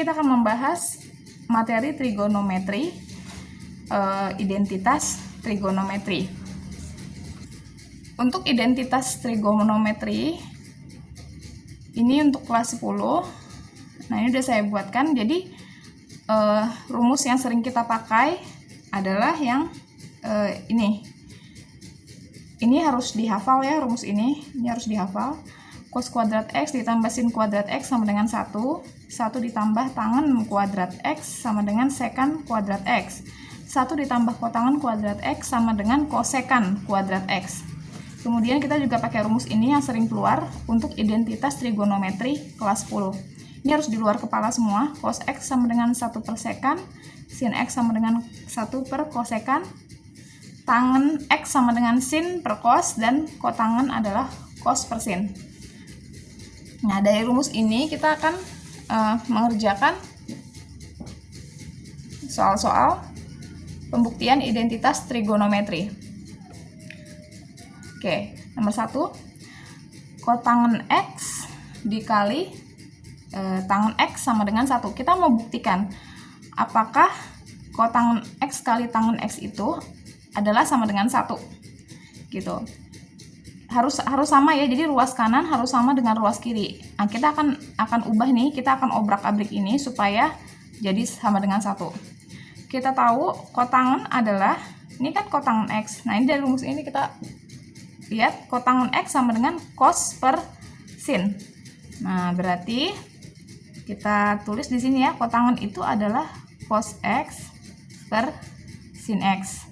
kita akan membahas materi trigonometri, identitas trigonometri. Untuk identitas trigonometri ini untuk kelas 10. Nah, ini udah saya buatkan. Jadi rumus yang sering kita pakai adalah yang ini. Ini harus dihafal ya, rumus ini harus dihafal. Cos kuadrat X ditambah sin kuadrat X sama dengan 1. 1 ditambah tangen kuadrat X sama dengan sekan kuadrat X. 1 ditambah kotangen kuadrat X sama dengan kosekan kuadrat X. Kemudian kita juga pakai rumus ini yang sering keluar untuk identitas trigonometri kelas 10. Ini harus di luar kepala semua. Cos X sama dengan 1 per sekan, sin X sama dengan 1 per kosekan, tangen X sama dengan sin per cos, dan kotangen adalah cos per sin. Nah, dari rumus ini kita akan mengerjakan soal-soal pembuktian identitas trigonometri. Oke, nomor 1, kotangen X dikali tangen X sama dengan 1. Kita mau buktikan apakah kotangen X kali tangen X itu adalah sama dengan 1. Gitu. Harus sama ya, jadi ruas kanan harus sama dengan ruas kiri. Nah, kita akan ubah nih, kita akan obrak-abrik ini supaya jadi sama dengan 1. Kita tahu kotangen adalah, ini kan kotangen X. Nah, ini dari rumus ini kita lihat kotangen X sama dengan cos per sin. Nah, berarti kita tulis di sini ya, kotangen itu adalah cos X per sin X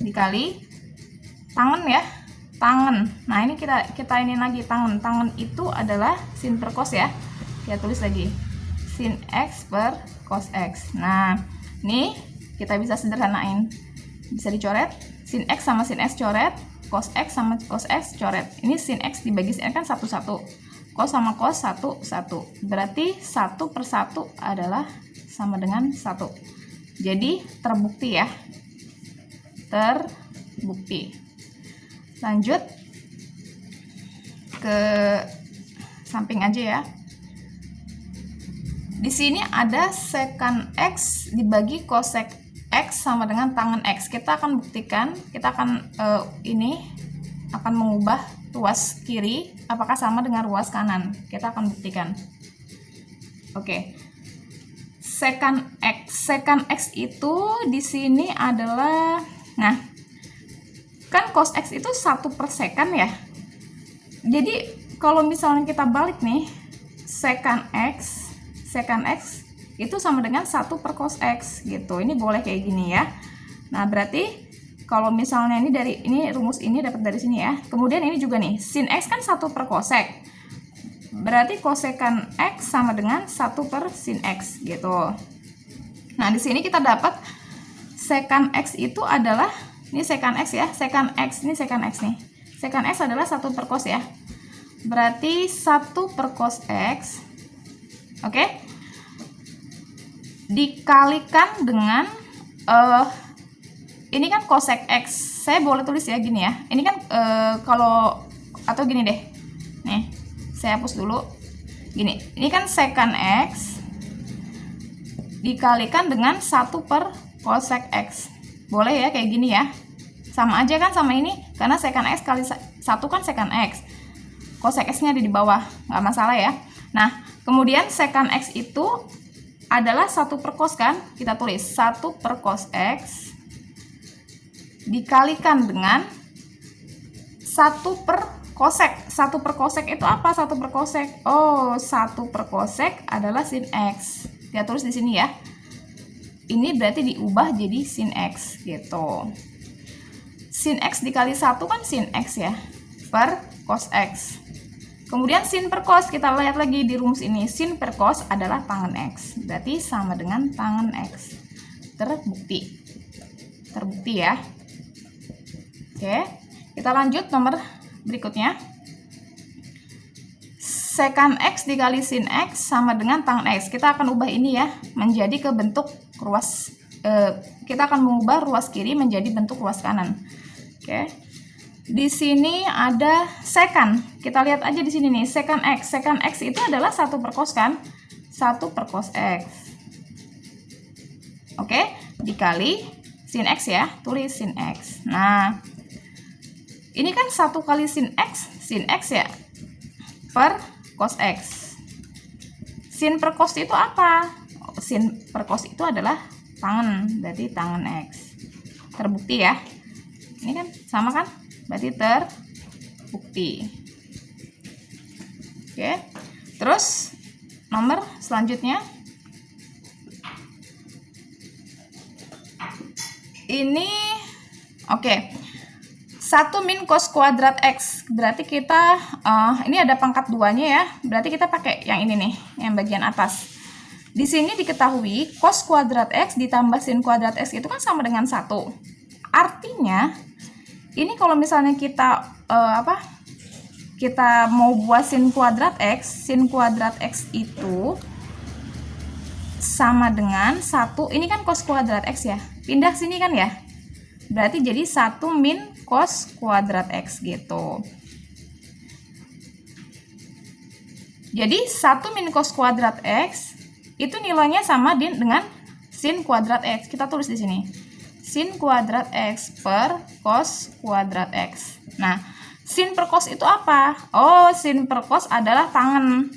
dikali tangen ya, tangen. Nah, ini kita ini lagi tangen. Tangen itu adalah sin per cos ya. Kita tulis lagi sin X per cos X. Nah, ini kita bisa sederhanain. Bisa dicoret. Sin X sama sin X coret. Cos X sama cos X coret. Ini sin X dibagi sin X kan 1, 1. Cos sama cos 1, 1. Berarti 1 per 1 adalah sama dengan 1. Jadi terbukti ya. Terbukti. Lanjut ke samping aja ya. Di sini ada sekan X dibagi cosec X sama dengan tangen X. Kita akan buktikan, kita akan ini akan mengubah ruas kiri apakah sama dengan ruas kanan. Kita akan buktikan. Oke. Sekan X itu di sini adalah, nah, kan cos X itu 1 per sekan ya. Jadi kalau misalnya kita balik nih, sekan X itu sama dengan 1 per cos X gitu. Ini boleh kayak gini ya. Nah, berarti kalau misalnya ini rumus ini dapat dari sini ya. Kemudian ini juga nih, sin X kan 1 per cosec. Berarti kosekan X sama dengan 1 per sin X gitu. Nah, di sini kita dapat sekan X itu adalah, ini sekan X ya, sekan X, ini sekan X nih. Sekan X adalah 1 per cos ya. Berarti 1 per cos X, oke, dikalikan dengan, ini kan cosec X. Saya boleh tulis ya gini ya. Ini kan kalau, atau gini deh. Nih, saya hapus dulu. Gini, ini kan sekan X dikalikan dengan 1 per cosec X. Boleh ya kayak gini ya. Sama aja kan sama ini, karena sekan X kali 1 kan sekan X. Cosec X-nya ada di bawah, nggak masalah ya. Nah, kemudian sekan X itu adalah 1 per cos kan? Kita tulis 1 per cos X dikalikan dengan 1 per cosec. 1 per cosec itu apa? 1 per cosec. Oh, 1 per cosec adalah sin X. Kita tulis di sini ya. Ini berarti diubah jadi sin X gitu. Sin X dikali 1 kan sin X ya, per cos X. Kemudian sin per cos, kita lihat lagi di rumus ini. Sin per cos adalah tangen X. Berarti sama dengan tangen X. Terbukti. Terbukti ya. Oke, kita lanjut nomor berikutnya. Sekan X dikali sin X sama dengan tangen X. Kita akan ubah ini ya, menjadi ke bentuk ruas. Kita akan mengubah ruas kiri menjadi bentuk ruas kanan. Oke. Di sini ada sekan. Kita lihat aja di sini nih, sekan X. Sekan X itu adalah 1 per cos kan? 1 per cos X. Oke, dikali sin X ya, tulis sin X. Nah, ini kan 1 kali sin X ya, per cos X. Sin per cos itu apa? Sin per cos itu adalah tangen, berarti tangen X. Terbukti ya. Ini kan sama kan? Berarti terbukti. Oke. Terus nomor selanjutnya ini oke. 1 min cos kuadrat X. Berarti kita ini ada pangkat 2-nya ya. Berarti kita pakai yang ini nih, yang bagian atas. Di sini diketahui cos kuadrat X ditambah sin kuadrat X itu kan sama dengan 1. Artinya ini kalau misalnya kita kita mau buat sin kuadrat X itu sama dengan 1, ini kan cos kuadrat X ya, pindah sini kan ya, berarti jadi 1 min cos kuadrat X gitu. Jadi 1 min cos kuadrat X itu nilainya sama dengan sin kuadrat X. Kita tulis di sini, sin kuadrat X per cos kuadrat X. Nah, sin per cos itu apa? Oh, sin per cos adalah tangen.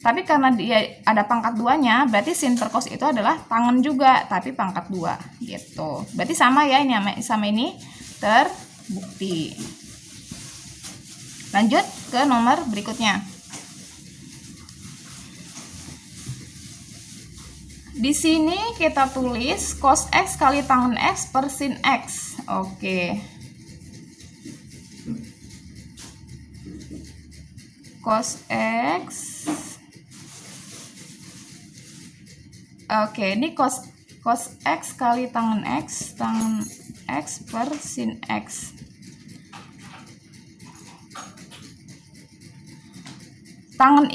Tapi karena dia ada pangkat 2-nya, berarti sin per cos itu adalah tangen juga, tapi pangkat 2 gitu. Berarti sama ya, ini sama ini terbukti. Lanjut ke nomor berikutnya. Di sini kita tulis cos X kali tangen X per sin X. Oke. Cos X. Oke, ini cos X kali tangen X per sin X. Tangen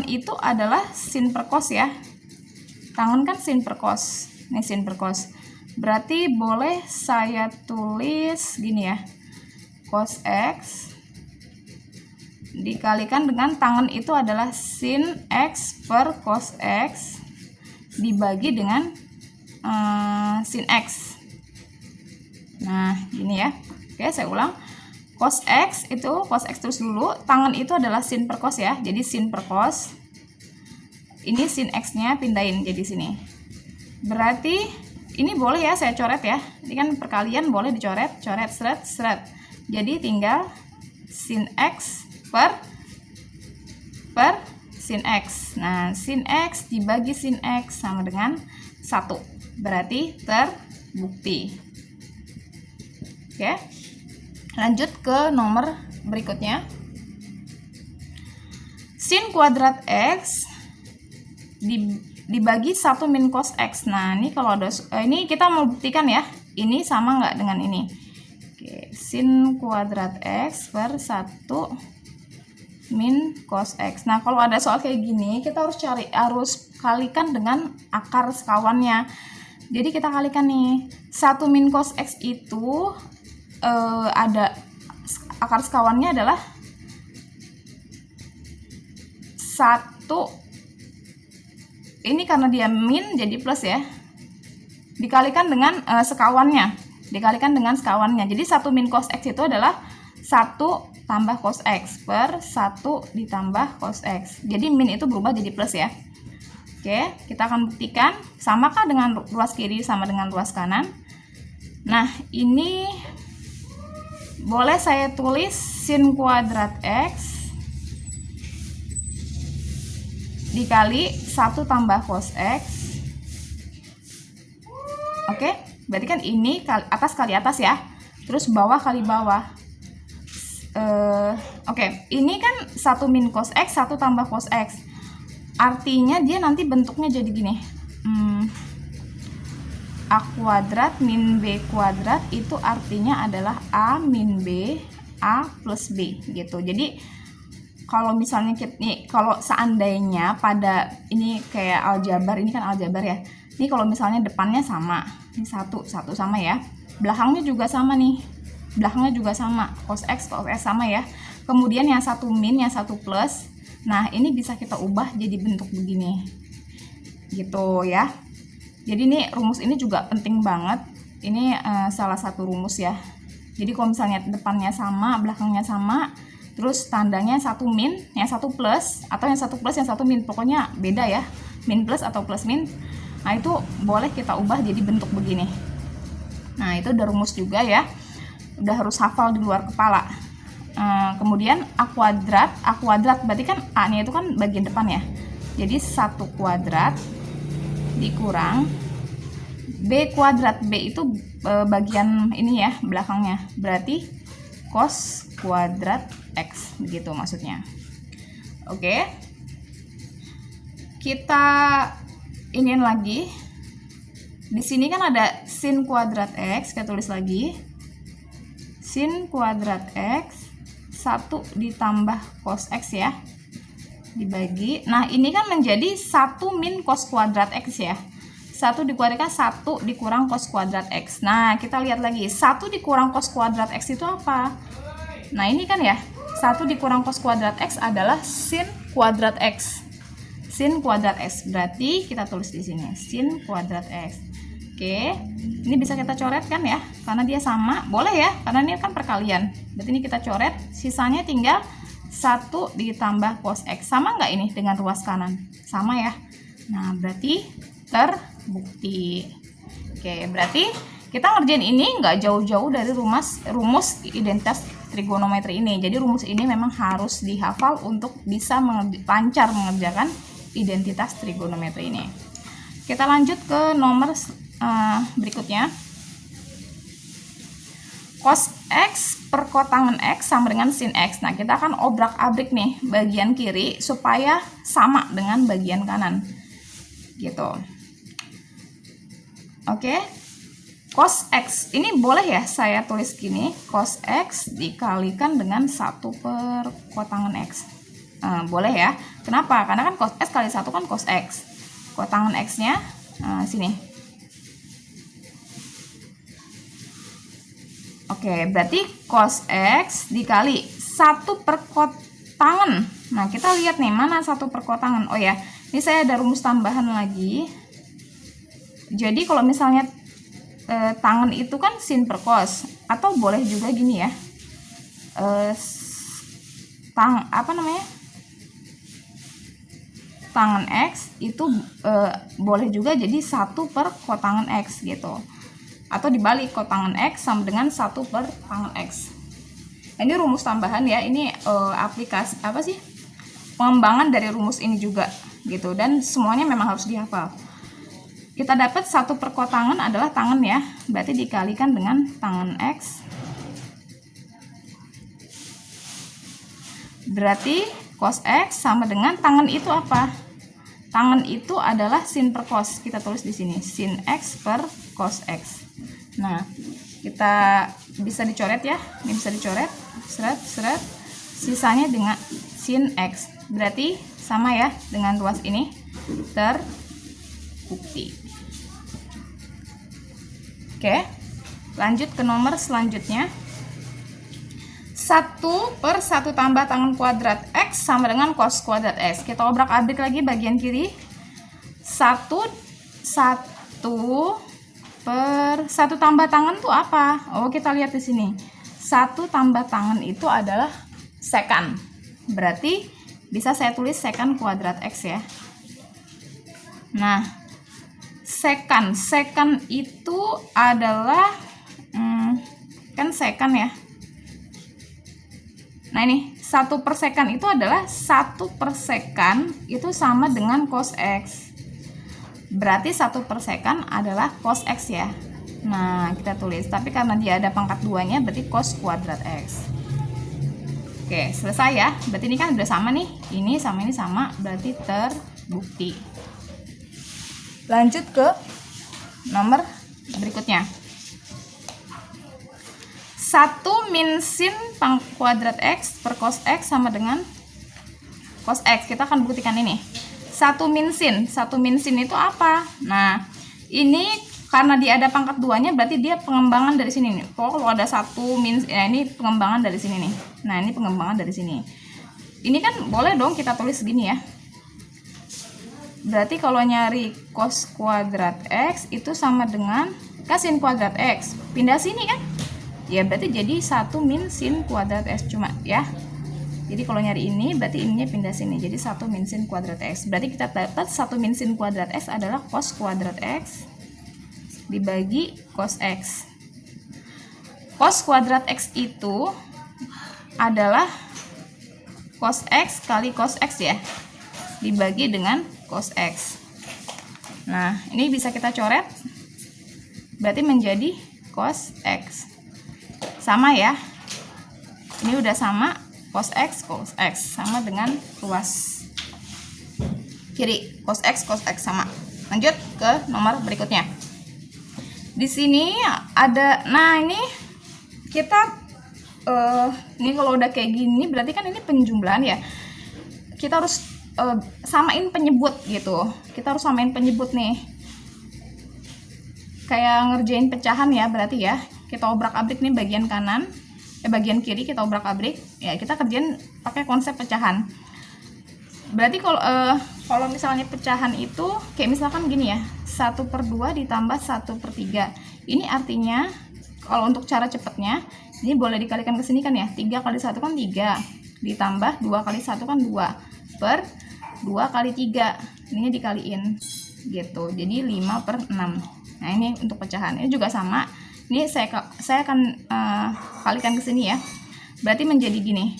itu adalah sin per cos ya. Tangen kan sin per cos. Ini sin per cos. Berarti boleh saya tulis gini ya. Cos X dikalikan dengan tangen itu adalah sin X per cos X dibagi dengan sin X. Nah, ini ya. Oke, saya ulang. Cos X terus dulu. Tangen itu adalah sin per cos ya. Jadi sin per cos. Ini sin X-nya pindahin jadi sini. Berarti ini boleh ya saya coret ya. Ini kan perkalian boleh dicoret, seret. Jadi tinggal sin X per sin X. Nah, sin X dibagi sin X sama dengan 1. Berarti terbukti. Oke. Lanjut ke nomor berikutnya. Sin kuadrat X dibagi 1 min cos X. Nah, ini kalau ada ini kita mau buktikan ya. Ini sama nggak dengan ini? Oke, sin kuadrat X per 1 min cos X. Nah, kalau ada soal kayak gini, kita harus kalikan dengan akar sekawannya. Jadi kita kalikan nih, 1 min cos X itu ada akar sekawannya adalah 1. Ini karena dia min jadi plus ya. Dikalikan dengan sekawannya. Jadi 1 min cos X itu adalah 1 tambah cos X per 1 ditambah cos X. Jadi min itu berubah jadi plus ya. Oke, kita akan buktikan. Samakah dengan ruas kiri sama dengan ruas kanan? Nah, ini boleh saya tulis sin kuadrat X dikali 1 tambah cos X. Oke, berarti kan ini atas kali atas ya. Terus bawah kali bawah. Oke, ini kan 1 min cos X, 1 tambah cos X. Artinya dia nanti bentuknya jadi gini. A kuadrat min B kuadrat itu artinya adalah A min B, A plus B gitu. Jadi kalau misalnya kalau seandainya pada ini kayak aljabar, ini kan aljabar ya. Ini kalau misalnya depannya sama, ini satu sama ya. Belakangnya juga sama nih. Belakangnya juga sama, cos X sama ya. Kemudian yang 1 min, yang 1 plus. Nah, ini bisa kita ubah jadi bentuk begini. Gitu ya. Jadi ini rumus ini juga penting banget. Ini salah satu rumus ya. Jadi kalau misalnya depannya sama, belakangnya sama, terus tandanya satu min, yang satu plus, atau yang satu plus, yang satu min, pokoknya beda ya, min plus atau plus min. Nah, itu boleh kita ubah jadi bentuk begini. Nah, itu udah rumus juga ya, udah harus hafal di luar kepala. Kemudian A kuadrat berarti kan A nya itu kan bagian depan ya, jadi 1 kuadrat dikurang B kuadrat, B itu bagian ini ya, belakangnya, berarti cos kuadrat X, begitu maksudnya. Oke, kita iniin lagi. Di sini kan ada sin kuadrat X, kita tulis lagi sin kuadrat X 1 ditambah cos X ya, dibagi. Nah, ini kan menjadi 1 min cos kuadrat X ya. 1 dikuadratkan 1 dikurang cos kuadrat X. Nah, kita lihat lagi. 1 dikurang cos kuadrat X itu apa? Nah, ini kan ya. 1 dikurang cos kuadrat X adalah sin kuadrat X. Sin kuadrat X. Berarti kita tulis di sini. Sin kuadrat X. Oke. Ini bisa kita coret kan ya? Karena dia sama. Boleh ya? Karena ini kan perkalian. Berarti ini kita coret. Sisanya tinggal 1 ditambah cos X. Sama nggak ini dengan ruas kanan? Sama ya. Nah, berarti terbukti. Oke, berarti kita ngerjain ini nggak jauh-jauh dari rumus identitas trigonometri ini. Jadi rumus ini memang harus dihafal untuk bisa lancar mengerjakan identitas trigonometri ini. Kita lanjut ke nomor berikutnya. Cos X per kotangan X sama dengan sin X. Nah, kita akan obrak-abrik nih bagian kiri supaya sama dengan bagian kanan. Gitu. Oke, cos X ini boleh ya saya tulis gini, cos X dikalikan dengan 1 per kotangan X. Boleh ya. Kenapa? Karena kan cos X kali 1 kan cos X. Kotangan X-nya sini. Oke, berarti cos X dikali 1 per kotangan. Nah, kita lihat nih mana 1 per kotangan. Oh ya, ini saya ada rumus tambahan lagi. Jadi kalau misalnya tangan itu kan sin per cos, atau boleh juga gini ya, tangan X itu boleh juga jadi 1 per kotangan X gitu, atau dibalik, kotangan X sama dengan 1 per tangan X. Ini rumus tambahan ya, ini aplikasi pengembangan dari rumus ini juga gitu, dan semuanya memang harus dihafal. Kita dapat 1 per kotangan adalah tangan ya, berarti dikalikan dengan tangan X. Berarti cos X sama dengan tangan itu apa? Tangan itu adalah sin per cos. Kita tulis di sini, sin X per cos X. Nah, kita bisa dicoret ya. Ini bisa dicoret, seret. Sisanya dengan sin X. Berarti sama ya dengan ruas ini, terbukti. Oke, lanjut ke nomor selanjutnya. 1 per 1 tambah tangan kuadrat X sama dengan cos kuadrat X. Kita obrak-abrik lagi bagian kiri. 1 per 1 tambah tangan itu apa? Oh, kita lihat di sini. 1 tambah tangan itu adalah sekan. Berarti bisa saya tulis sekan kuadrat X ya. Nah, sekan itu adalah kan sekan ya. Nah, ini 1 per sekan itu adalah 1 per sekan itu sama dengan cos X. Berarti 1 per sekan adalah cos X ya. Nah, kita tulis, tapi karena dia ada pangkat 2-nya berarti cos kuadrat X. Oke, selesai ya. Berarti ini kan udah sama nih. Ini sama, berarti terbukti. Lanjut ke nomor berikutnya. 1 min sin kuadrat X per cos X sama dengan cos X. Kita akan buktikan ini. 1 min sin itu apa? Nah, ini karena dia ada pangkat 2-nya berarti dia pengembangan dari sini nih. Kalau ada 1 min, ya ini pengembangan dari sini nih. Nah, ini pengembangan dari sini. ini kan boleh dong kita tulis segini ya. Berarti kalau nyari cos kuadrat X itu sama dengan sin kuadrat X. Pindah sini kan? Ya berarti jadi 1 min sin kuadrat X cuma ya. Jadi kalau nyari ini berarti ininya pindah sini. Jadi 1 min sin kuadrat X. Berarti kita dapat 1 min sin kuadrat X adalah cos kuadrat X dibagi cos X. Cos kuadrat X itu adalah cos X kali cos X ya. Dibagi dengan cos X. Nah, ini bisa kita coret. Berarti menjadi cos X. Sama ya. Ini udah sama. Cos X sama dengan ruas kiri. Cos X sama. Lanjut ke nomor berikutnya. Di sini ada, nah ini kita ini kalau udah kayak gini berarti kan ini penjumlahan ya. Kita harus samain penyebut gitu. Kita harus samain penyebut nih. Kayak ngerjain pecahan ya berarti ya. Kita obrak-abrik nih bagian kanan. Bagian kiri kita obrak-abrik ya, kita kerjain pakai konsep pecahan. Berarti kalau misalnya pecahan itu kayak misalkan gini ya, 1/2 ditambah 1/3. Ini artinya kalau untuk cara cepatnya ini boleh dikalikan ke sini kan ya. 3 kali 1 kan 3, ditambah 2 kali 1 kan 2, per 2 kali 3 ini dikaliin gitu, jadi 5/6. Nah ini untuk pecahan. Ini juga sama. Ini saya akan kalikan ke sini ya. Berarti menjadi gini.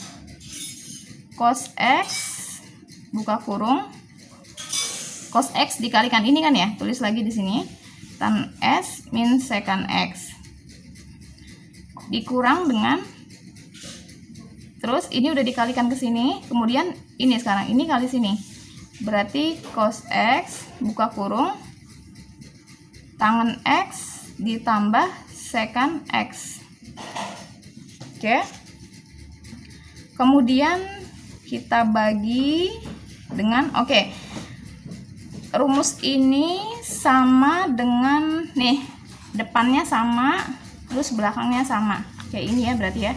Cos X buka kurung. Cos X dikalikan ini kan ya. Tulis lagi di sini. Tan S min secant X. Dikurang dengan, terus ini udah dikalikan ke sini. Kemudian ini sekarang ini kali sini. Berarti cos X buka kurung tangen X ditambah secant X. Oke. Kemudian kita bagi dengan rumus ini sama dengan nih, depannya sama, terus belakangnya sama. Kayak ini ya berarti ya.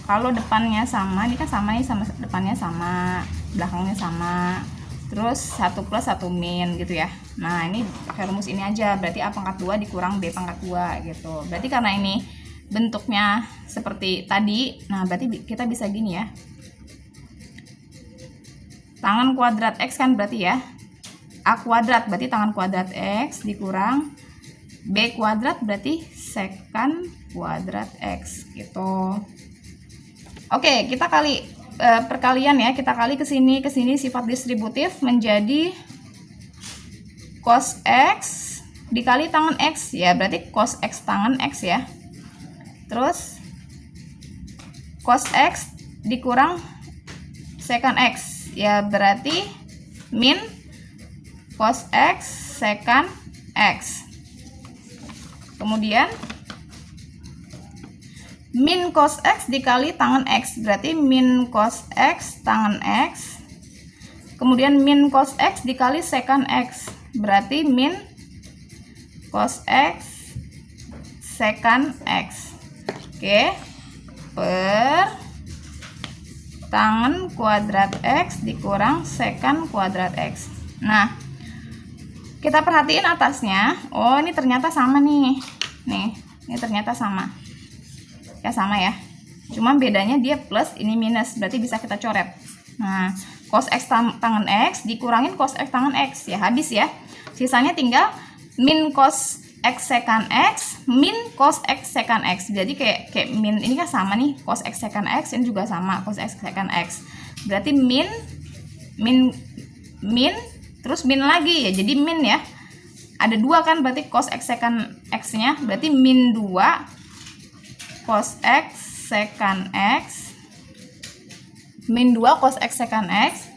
Kalau depannya sama, ini kan sama nih, sama depannya sama, belakangnya sama. Terus 1 plus 1 min gitu ya. Nah ini pakai rumus ini aja. Berarti A pangkat 2 dikurang B pangkat 2 gitu. Berarti karena ini bentuknya seperti tadi, nah berarti kita bisa gini ya. Tangan kuadrat X kan berarti ya. A kuadrat berarti tangan kuadrat X dikurang B kuadrat berarti secant kuadrat X gitu. Oke, kita kali perkalian ya, kita kali ke sini sifat distributif menjadi cos X dikali tangan X ya, berarti cos X tangan X ya. Terus cos X dikurang secant X ya, berarti min cos X secant X. Kemudian min cos X dikali tangan X, berarti min cos X tangan X. Kemudian min cos X dikali secant X, berarti min cos X secant X. Oke, per tangan kuadrat X dikurang secant kuadrat X. Nah, kita perhatiin atasnya. Oh, ini ternyata sama nih. Nih, ini ternyata sama. Ya sama ya, cuma bedanya dia plus, ini minus, berarti bisa kita coret. Nah, cos X tangan X dikurangin cos X tangan X ya, habis ya. Sisanya tinggal min cos X secant X min cos X secant X. Jadi kayak min ini kan sama nih, cos X secant X ini juga sama, cos X secant X. Berarti min terus min lagi ya, jadi min ya. Ada 2 kan, berarti cos X secant X-nya berarti min 2 cos X secant X min 2 cos X secant X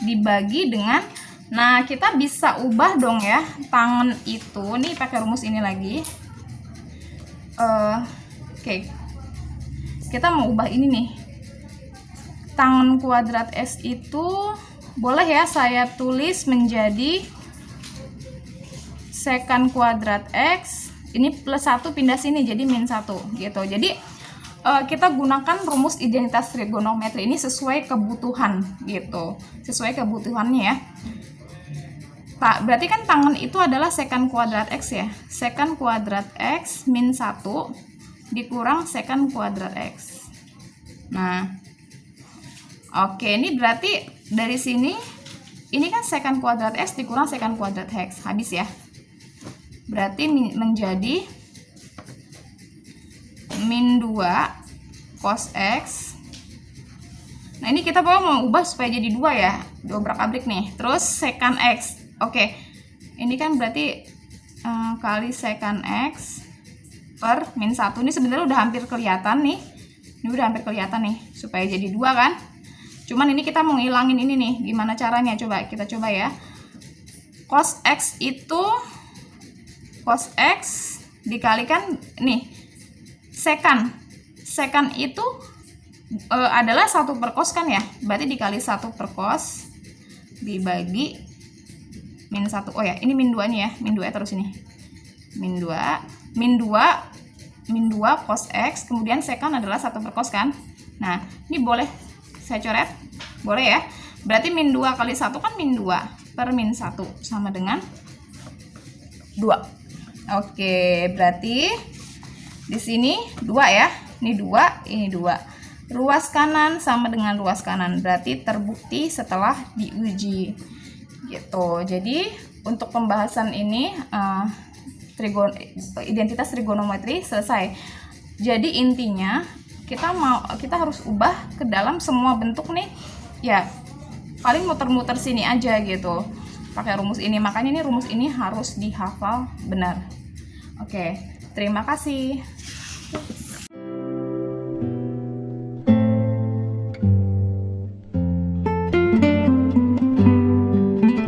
dibagi dengan, nah kita bisa ubah dong ya tangan itu nih pakai rumus ini lagi. Oke. Kita mau ubah ini nih, tangan kuadrat S itu boleh ya saya tulis menjadi secant kuadrat X. Ini plus 1 pindah sini jadi min 1 gitu. Jadi kita gunakan rumus identitas trigonometri ini sesuai kebutuhan gitu, sesuai kebutuhannya ya. Berarti kan tangan itu adalah secant kuadrat X ya. Secant kuadrat X min 1 dikurang secant kuadrat X. Nah, oke, ini berarti dari sini, ini kan secant kuadrat X dikurang secant kuadrat X. Habis ya. Berarti menjadi min 2 cos X. Nah, ini kita mau ubah supaya jadi 2 ya. Dobrak-abrik nih. Terus secant X. Oke, ini kan berarti kali secant X per min 1. Ini sebenarnya udah hampir kelihatan nih. Ini udah hampir kelihatan nih, supaya jadi 2 kan. Cuman ini kita mau ngilangin ini nih. Gimana caranya? Coba kita coba ya. Cos X itu, cos X dikalikan nih, secant. Secant itu adalah 1 per cos kan ya. Berarti dikali 1 per cos dibagi min 1. Oh ya, ini min 2 nih ya. Min 2 terus ini. Min 2 cos X, kemudian secant adalah 1 per cos kan. Nah, ini boleh saya coret? Boleh ya. Berarti min 2 kali 1 kan min 2 per min 1 sama dengan 2. Oke, berarti di sini 2 ya. Ini 2, ini 2. Ruas kanan sama dengan ruas kanan. Berarti terbukti setelah diuji. Gitu. Jadi untuk pembahasan ini identitas trigonometri selesai. Jadi intinya kita harus ubah ke dalam semua bentuk nih. Ya, paling muter-muter sini aja gitu. Pakai rumus ini. Makanya ini rumus ini harus dihafal benar. Oke, terima kasih.